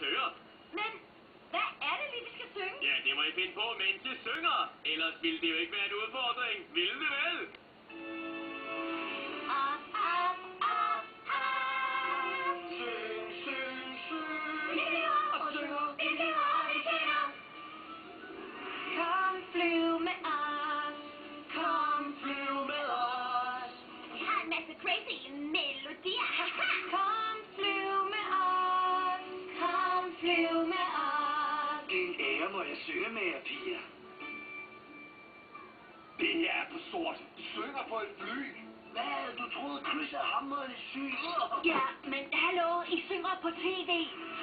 instruktører. Men hvad er det lige, vi skal synge? Ja, det må I finde på, mens I synger. Ellers ville det jo ikke være en udfordring. Ville det vel? Op, op, op, op. Syng, syng, syng. Vi lever og synger. Vi lever og vi synger. Kom, flyv med os. Kom, flyv med os. Vi har en masse crazy melodier. Kom, flyv med os. Kom, flyv med os. En ære må jeg synge med jer, piger. Det her er på sort. Du synger på et fly. Hvad? Du troede, Chris er hammerende syg? Ja, men hallo, I synger på tv.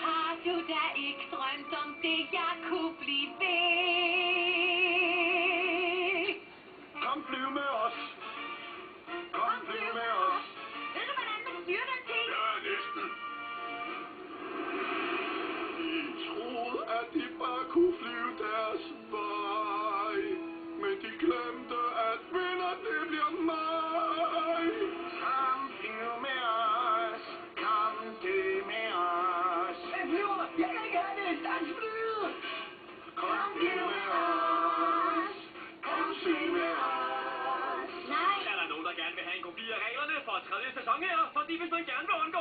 Har du da ikke drømt om det, jeg kunne blive ved? Kom, flyv med os. Kom, flyv med os. Ved du, hvordan man styrer den ting? Ja, næsten. De troede, at de bare kunne flyve deres vej. Men de glemte, at vinder, det bliver mig. Kom, flyv med os. Kom, dø med os. Hey, flyver! Jeg kan ikke have det! Dans flyet! Kom, flyv med os. Kom, syng med os. Nej. Er der nogen, der gerne vil have en kopi af reglerne for tredje sæson her? Fordi hvis man gerne vil undgå